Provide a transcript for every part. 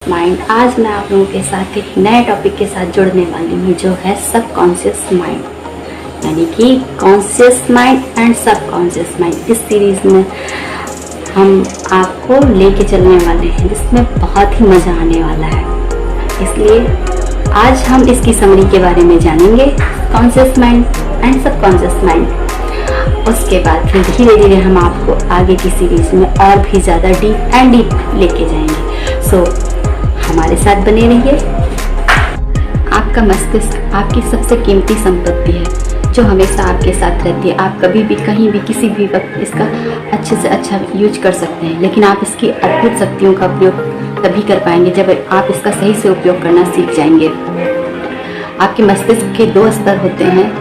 Mind. आज मैं आप लोगों के साथ एक नए टॉपिक के साथ जुड़ने वाली हूँ जो है सबकॉन्शियस माइंड, यानी कि conscious mind and subconscious mind. इस सीरीज में हम आपको लेके चलने वाले हैं जिसमें बहुत ही मज़ा आने वाला है। इसलिए आज हम इसकी समरी के बारे में जानेंगे, conscious mind and subconscious mind. उसके बाद फिर धीरे धीरे हम आपको आगे की सीरीज में और भी ज़्यादा डीप लेके जाएंगे। सो हमारे साथ बने रहिए। आपका मस्तिष्क आपकी सबसे कीमती संपत्ति है जो हमेशा आपके साथ रहती है। आप कभी भी कहीं भी किसी भी वक्त इसका अच्छे से अच्छा यूज कर सकते हैं, लेकिन आप इसकी अद्भुत शक्तियों का उपयोग तभी कर पाएंगे जब आप इसका सही से उपयोग करना सीख जाएंगे। आपके मस्तिष्क के दो स्तर होते हैं,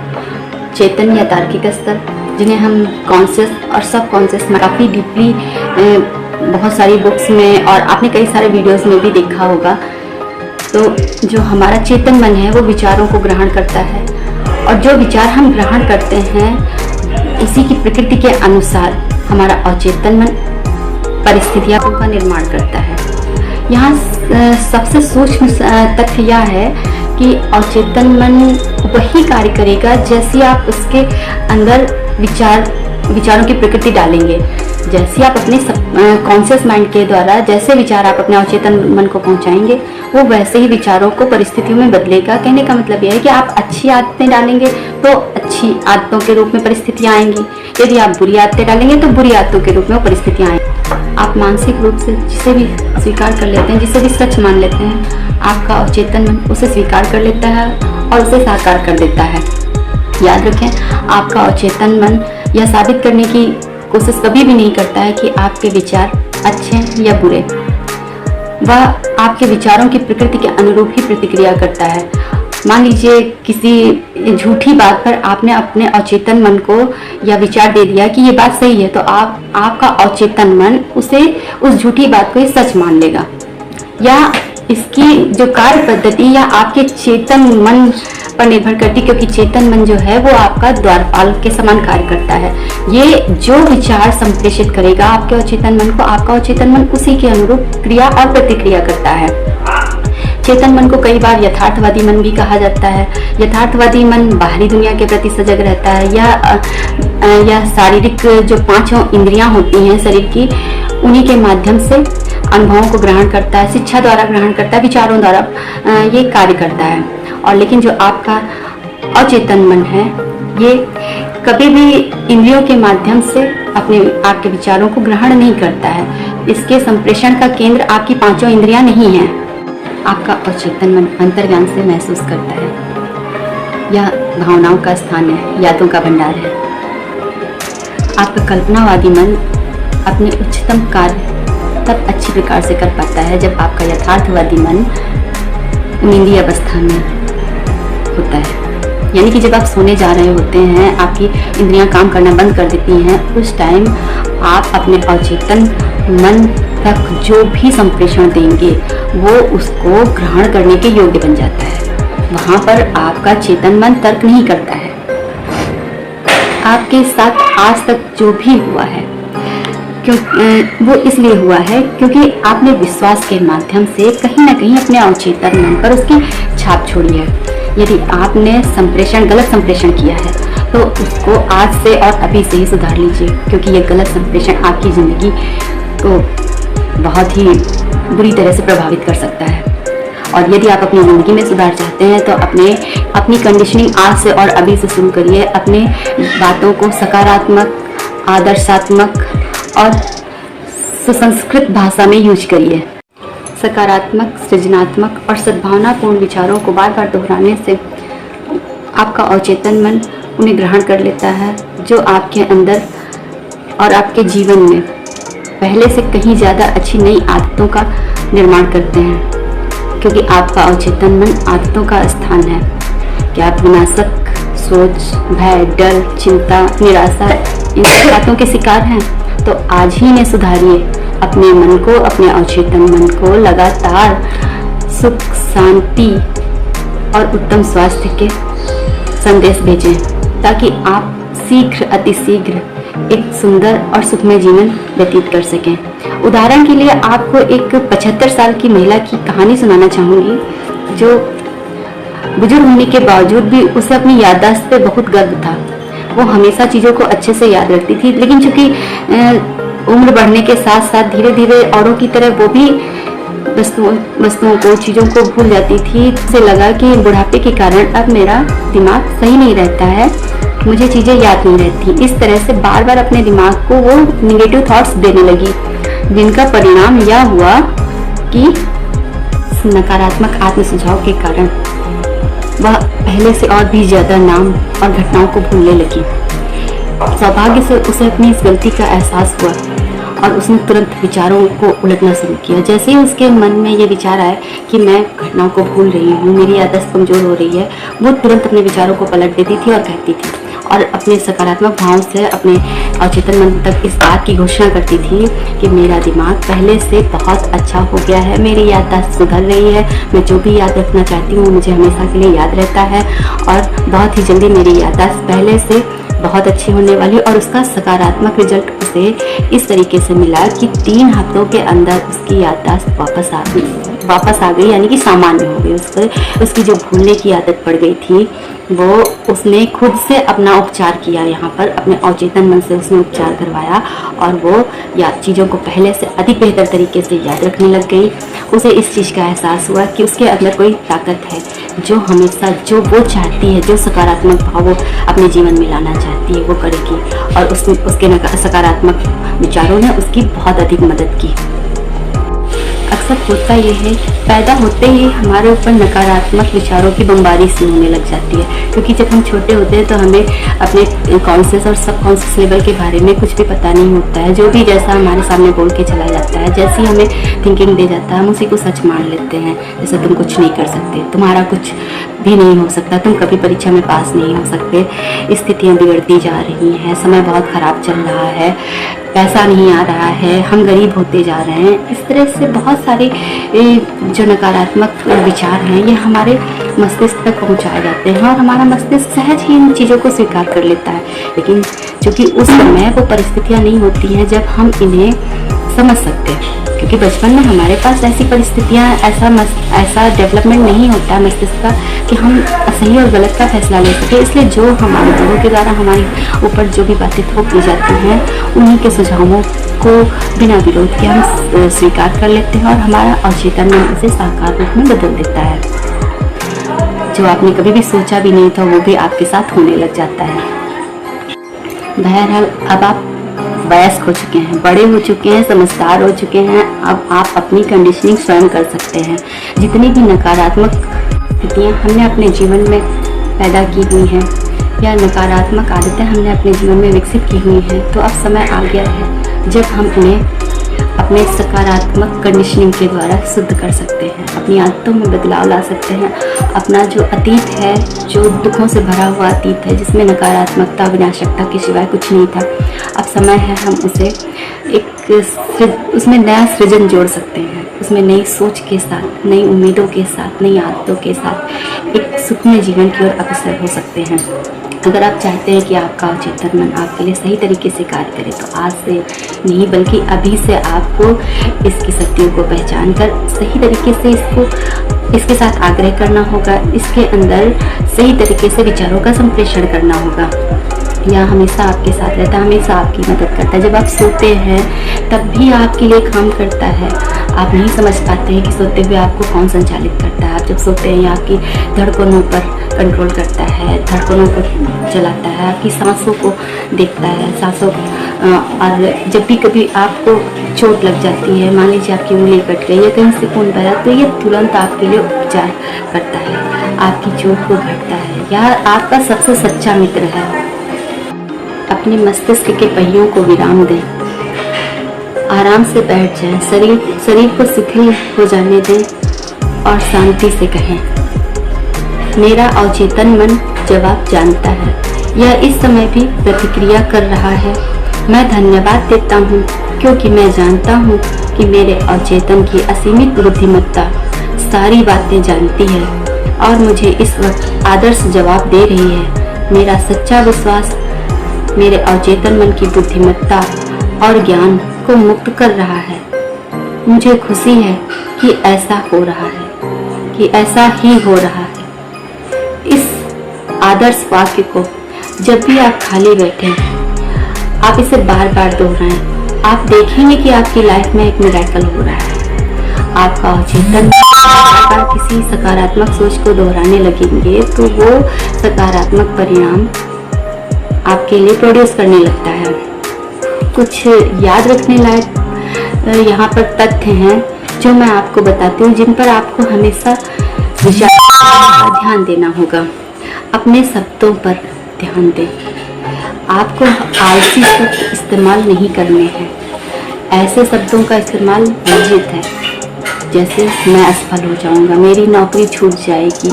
चेतन या तार्किक स्तर, जिन्हें हम कॉन्शियस और सबकॉन्शियस में काफ़ी डीपली बहुत सारी बुक्स में और आपने कई सारे वीडियोस में भी देखा होगा। तो जो हमारा चेतन मन है वो विचारों को ग्रहण करता है, और जो विचार हम ग्रहण करते हैं इसी की प्रकृति के अनुसार हमारा अचेतन मन परिस्थितियों का निर्माण करता है। यहाँ सबसे सूक्ष्म तथ्य यह है कि अचेतन मन वही कार्य करेगा जैसे आप उसके अंदर विचारों की प्रकृति डालेंगे। जैसे आप अपने कॉन्शियस माइंड के द्वारा जैसे विचार आप अपने अचेतन मन को पहुंचाएंगे, वो वैसे ही विचारों को परिस्थितियों में बदलेगा। कहने का मतलब यह है कि आप अच्छी आदतें डालेंगे तो अच्छी आदतों के रूप में परिस्थितियां आएंगी, यदि आप बुरी आदतें डालेंगे तो बुरी आदतों के रूप में वो परिस्थितियां आएंगी। आप मानसिक रूप से जिसे भी स्वीकार कर लेते हैं, जिसे भी सच मान लेते हैं, आपका अचेतन मन उसे स्वीकार कर लेता है और उसे साकार कर देता है। याद रखें, आपका अचेतन मन यह साबित करने की कोशिश कभी भी नहीं करता है कि आपके विचार अच्छे हैं या बुरे। वह आपके विचारों की प्रकृति के अनुरूप ही प्रतिक्रिया करता है। मान लीजिए किसी झूठी बात पर आपने अपने अचेतन मन को यह विचार दे दिया कि ये बात सही है, तो आपका अचेतन मन उसे उस झूठी बात को ही सच मान लेगा। या इसकी जो कार्य पद्धति या आपके चेतन मन पर निर्भर करती, क्योंकि चेतन मन जो है वो आपका द्वारपाल के समान कार्य करता है। ये जो विचार संप्रेषित करेगा आपके अचेतन मन को, आपका अचेतन मन उसी के अनुरूप क्रिया और प्रतिक्रिया करता है। चेतन मन को कई बार यथार्थवादी मन भी कहा जाता है। यथार्थवादी मन बाहरी दुनिया के प्रति सजग रहता है। यह शारीरिक जो पांचों इंद्रियां होती हैं शरीर की, उन्हीं के माध्यम से अनुभवों को ग्रहण करता है, शिक्षा द्वारा ग्रहण करता है, विचारों द्वारा ये कार्य करता है। और लेकिन जो आपका अचेतन मन है ये कभी भी इंद्रियों के माध्यम से आपके विचारों को ग्रहण नहीं करता है। इसके संप्रेषण का केंद्र आपकी पांचों इंद्रियां नहीं है। आपका अचेतन मन अंतर्ज्ञान से महसूस करता है। यह भावनाओं का स्थान है, यादों का भंडार है। आपका कल्पनावादी मन अपने उच्चतम कार्य तब अच्छी प्रकार से कर पाता है जब आपका यथार्थवादी मन नींदी अवस्था में होता है। यानी कि जब आप सोने जा रहे होते हैं, आपकी इंद्रियां काम करना बंद कर देती हैं, उस टाइम आप अपने अचेतन मन तक जो भी संप्रेषण देंगे वो उसको ग्रहण करने के योग्य बन जाता है। वहाँ पर आपका चेतन मन तर्क नहीं करता है। आपके साथ आज तक जो भी हुआ है वो इसलिए हुआ है क्योंकि आपने विश्वास के माध्यम से कहीं ना कहीं अपने अवचेतन मन पर उसकी छाप छोड़ी है। यदि आपने गलत संप्रेषण किया है तो उसको आज से और अभी से ही सुधार लीजिए, क्योंकि ये गलत संप्रेषण आपकी ज़िंदगी को बहुत ही बुरी तरह से प्रभावित कर सकता है। और यदि आप अपनी ज़िंदगी में सुधार चाहते हैं तो अपनी कंडीशनिंग आज से और अभी से शुरू करिए। अपने बातों को सकारात्मक, आदर्शात्मक और सुसंस्कृत भाषा में यूज करिए। सकारात्मक, सृजनात्मक और सद्भावनापूर्ण विचारों को बार बार दोहराने से आपका अचेतन मन उन्हें ग्रहण कर लेता है, जो आपके अंदर और आपके जीवन में पहले से कहीं ज़्यादा अच्छी नई आदतों का निर्माण करते हैं, क्योंकि आपका अचेतन मन आदतों का स्थान है। क्या आप विनाशक सोच, भय, डर, चिंता, निराशा इन बातों के शिकार हैं? तो आज ही इन्हें सुधारिए। अपने मन को, अपने अचेतन मन को लगातार सुख, शांति और उत्तम स्वास्थ्य के संदेश भेजें, ताकि आप अतिशीघ्र एक सुंदर और सुखमय जीवन व्यतीत कर सकें। उदाहरण के लिए आपको एक 75 साल की महिला की कहानी सुनाना चाहूंगी, जो बुजुर्ग होने के बावजूद भी उसे अपनी याददाश्त पे बहुत गर्व था। वो हमेशा चीज़ों को अच्छे से याद रखती थी, लेकिन चूंकि उम्र बढ़ने के साथ साथ धीरे धीरे औरों की तरह वो भी वस्तुओं को, चीज़ों को भूल जाती थी। उसे लगा कि बुढ़ापे के कारण अब मेरा दिमाग सही नहीं रहता है, मुझे चीज़ें याद नहीं रहती। इस तरह से बार बार अपने दिमाग को वो निगेटिव थॉट्स देने लगी, जिनका परिणाम यह हुआ कि नकारात्मक आत्म सुझाव के कारण वह पहले से और भी ज्यादा नाम और घटनाओं को भूलने लगी। सौभाग्य से उसे अपनी इस गलती का एहसास हुआ और उसने तुरंत विचारों को उलटना शुरू किया। जैसे ही उसके मन में ये विचार आया कि मैं घटनाओं को भूल रही हूँ, मेरी याददाश्त कमजोर हो रही है, वो तुरंत अपने विचारों को पलट देती थी और कहती थी और अपने सकारात्मक भाव से अपने अचेतन मन तक इस बात की घोषणा करती थी कि मेरा दिमाग पहले से बहुत अच्छा हो गया है, मेरी याददाश्त सुधर रही है, मैं जो भी याद रखना चाहती हूँ मुझे हमेशा के लिए याद रहता है और बहुत ही जल्दी मेरी याददाश्त पहले से बहुत अच्छी होने वाली। और उसका सकारात्मक रिजल्ट उसे इस तरीके से मिला कि 3 हफ्तों के अंदर उसकी याददाश्त वापस आ गई, यानी कि सामान्य हो गई। उसकी जो भूलने की आदत पड़ गई थी वो उसने खुद से अपना उपचार किया। यहाँ पर अपने अवचेतन मन से उसने उपचार करवाया और वो चीज़ों को पहले से अधिक बेहतर तरीके से याद रखने लग गई। उसे इस चीज़ का एहसास हुआ कि उसके अंदर कोई ताकत है जो हमेशा जो वो चाहती है, जो सकारात्मक भाव वो अपने जीवन में लाना चाहती है, वो करेगी। और उसके सकारात्मक विचारों ने उसकी बहुत अधिक मदद की। अक्सर होता ये है, पैदा होते ही हमारे ऊपर नकारात्मक विचारों की बमबारी सी होने लग जाती है, क्योंकि जब हम छोटे होते हैं तो हमें अपने कॉन्शियस और सब कॉन्शियस लेवल के बारे में कुछ भी पता नहीं होता है। जो भी जैसा हमारे सामने बोल के चला जाता है, जैसी हमें थिंकिंग दे जाता है, हम उसी को सच मान लेते हैं। जैसे तुम कुछ नहीं कर सकते, तुम्हारा कुछ भी नहीं हो सकता, तुम कभी परीक्षा में पास नहीं हो सकते, स्थितियाँ बिगड़ती जा रही हैं, समय बहुत खराब चल रहा है, पैसा नहीं आ रहा है, हम गरीब होते जा रहे हैं। इस तरह से बहुत सारे जो नकारात्मक विचार हैं ये हमारे मस्तिष्क तक पहुंचाए जाते हैं और हमारा मस्तिष्क सहज ही इन चीज़ों को स्वीकार कर लेता है। लेकिन चूंकि उस समय वो परिस्थितियां नहीं होती हैं जब हम इन्हें समझ सकते हैं, क्योंकि बचपन में हमारे पास ऐसी परिस्थितियां, ऐसा डेवलपमेंट नहीं होता है मस्तिष्क का कि हम सही और गलत का फैसला ले सके। इसलिए जो हमारे बड़ों के द्वारा हमारे ऊपर जो भी बातें थोप दी जाती हैं उन्हीं के सुझावों को बिना विरोध के हम स्वीकार कर लेते हैं और हमारा अवचेतन मन उसे साकार रूप में बदल देता है। जो आपने कभी भी सोचा भी नहीं था वो भी आपके साथ होने लग जाता है। बहरहाल अब आप वयस्क हो चुके हैं, बड़े हो चुके हैं, समझदार हो चुके हैं। अब आप अपनी कंडीशनिंग स्वयं कर सकते हैं। जितनी भी नकारात्मक स्थितियाँ हमने अपने जीवन में पैदा की हुई हैं या नकारात्मक आदतें हमने अपने जीवन में विकसित की हुई हैं, तो अब समय आ गया है जब हम उन्हें अपने सकारात्मक कंडीशनिंग के द्वारा शुद्ध कर सकते हैं, अपनी आदतों में बदलाव ला सकते हैं। अपना जो अतीत है, जो दुखों से भरा हुआ अतीत है जिसमें नकारात्मकता, विनाशकता के सिवाय कुछ नहीं था, अब समय है हम उसे उसमें नया सृजन जोड़ सकते हैं। उसमें नई सोच के साथ, नई उम्मीदों के साथ, नई आदतों के साथ एक सुखमय जीवन की ओर अग्रसर हो सकते हैं। अगर आप चाहते हैं कि आपका अवचेतन मन आपके लिए सही तरीके से कार्य करे, तो आज से नहीं बल्कि अभी से आपको इसकी शक्तियों को पहचान कर सही तरीके से इसके साथ आग्रह करना होगा। इसके अंदर सही तरीके से विचारों का संप्रेषण करना होगा। यह हमेशा आपके साथ रहता है, हमेशा आपकी मदद करता है। जब आप सोते हैं तब भी आपके लिए काम करता है। आप नहीं समझ पाते हैं कि सोते हुए आपको कौन संचालित करता है। आप जब सोते हैं आपकी धड़कनों पर कंट्रोल करता है, धड़कनों को चलाता है, आपकी सांसों को देखता है, सांसों और जब भी कभी आपको चोट लग जाती है, मान लीजिए आपकी उंगली कट गई या कहीं से खून बह रहा, तो ये तुरंत आपके लिए उपचार करता है, आपकी चोट को घटता है। यह आपका सबसे सच्चा मित्र है। अपने मस्तिष्क के पहियों को विराम दें, आराम से बैठ जाएं, शरीर को शिथिल हो जाने दें और शांति से कहें, मेरा अवचेतन मन जवाब जानता है, यह इस समय भी प्रतिक्रिया कर रहा है। मैं धन्यवाद देता हूँ क्योंकि मैं जानता हूँ कि मेरे अवचेतन की असीमित बुद्धिमत्ता सारी बातें जानती है और मुझे इस वक्त आदर्श जवाब दे रही है। मेरा सच्चा विश्वास मेरे अवचेतन मन की बुद्धिमत्ता और ज्ञान को मुक्त कर रहा है। मुझे खुशी है कि ऐसा हो रहा है, कि ऐसा ही हो रहा है। इस आदर्श वाक्य को जब भी आप खाली बैठे, आप इसे बार बार दोहराएं, आप देखेंगे कि आपकी लाइफ में एक मिरेकल हो रहा है। आपका अवचेतन बार बार किसी सकारात्मक सोच को दोहराने लगेंगे तो वो सकारात्मक परिणाम आपके लिए प्रोड्यूस करने लगता है। कुछ याद रखने लायक यहाँ पर तथ्य हैं जो मैं आपको बताती हूँ, जिन पर आपको हमेशा विचार ध्यान देना होगा। अपने शब्दों पर ध्यान दें। आपको आलसी शब्द इस्तेमाल नहीं करने हैं। ऐसे शब्दों का इस्तेमाल वर्जित है, जैसे मैं असफल हो जाऊंगा, मेरी नौकरी छूट जाएगी,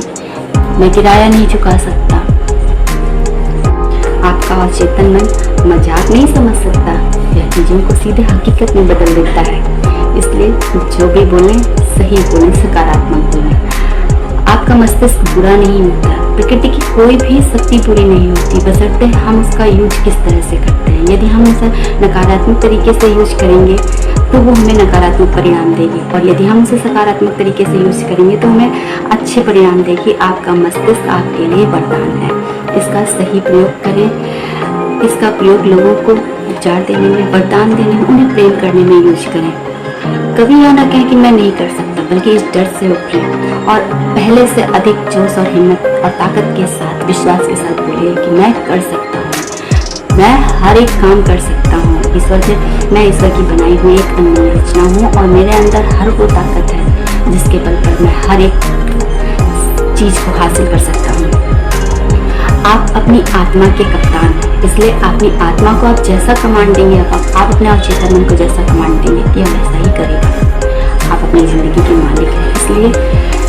मैं किराया नहीं चुका सकता। आपका अवचेतन मन मजाक नहीं समझ सकता, यह चीजों को सीधे हकीकत में बदल देता है। इसलिए जो भी बोलें सही बोलें, सकारात्मक बोलें। आपका मस्तिष्क बुरा नहीं होता। प्रकृति की कोई भी शक्ति बुरी नहीं होती, बशर्ते हम उसका यूज किस तरह से करते हैं। यदि हम उसे नकारात्मक तरीके से यूज करेंगे तो वो हमें नकारात्मक परिणाम देगी, और यदि हम उसे सकारात्मक तरीके से यूज करेंगे तो हमें अच्छे परिणाम देगी। आपका मस्तिष्क आपके लिए वरदान है, इसका सही प्रयोग करें। इसका प्रयोग लोगों को उपचार देने में, वरदान देने में, उन्हें प्रेम करने में यूज करें। कभी यह ना कहें कि मैं नहीं कर सकता, बल्कि इस डर से उभरें और पहले से अधिक जोश और हिम्मत और ताकत के साथ, विश्वास के साथ बोलिए कि मैं कर सकता हूँ, मैं हर एक काम कर सकता हूँ। मैं ईश्वर की बनाई हुई एक अनमोल रचना हूँ और मेरे अंदर हर वो ताकत है जिसके बल पर मैं हर एक चीज को हासिल कर सकता हूँ। आप अपनी आत्मा के कप्तान हैं, इसलिए अपनी आत्मा को आप जैसा कमांड देंगे, आप अपने अवचेतन मन को जैसा कमांड देंगे, यह वैसा ही करेगा। आप अपनी जिंदगी के मालिक हैं, इसलिए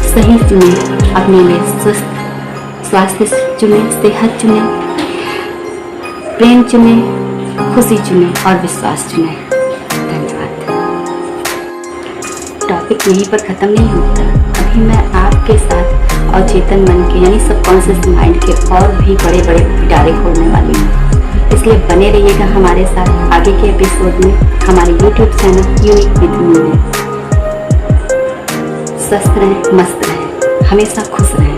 सही चुने, अपने लिए स्वस्थ स्वास्थ्य चुने, सेहत चुने, प्रेम चुने, खुशी चुने और विश्वास चुने। धन्यवाद। टॉपिक यहीं पर खत्म नहीं होता। अभी मैं आपके साथ अवचेतन मन के यानी सबकॉन्शियस माइंड के और भी बड़े बड़े पिटारे खोलने वाली हूँ, इसलिए बने रहिएगा हमारे साथ आगे के एपिसोड में हमारे YouTube channel unique with me में। स्वस्थ रहें, मस्त रहें, हमेशा खुश रहें।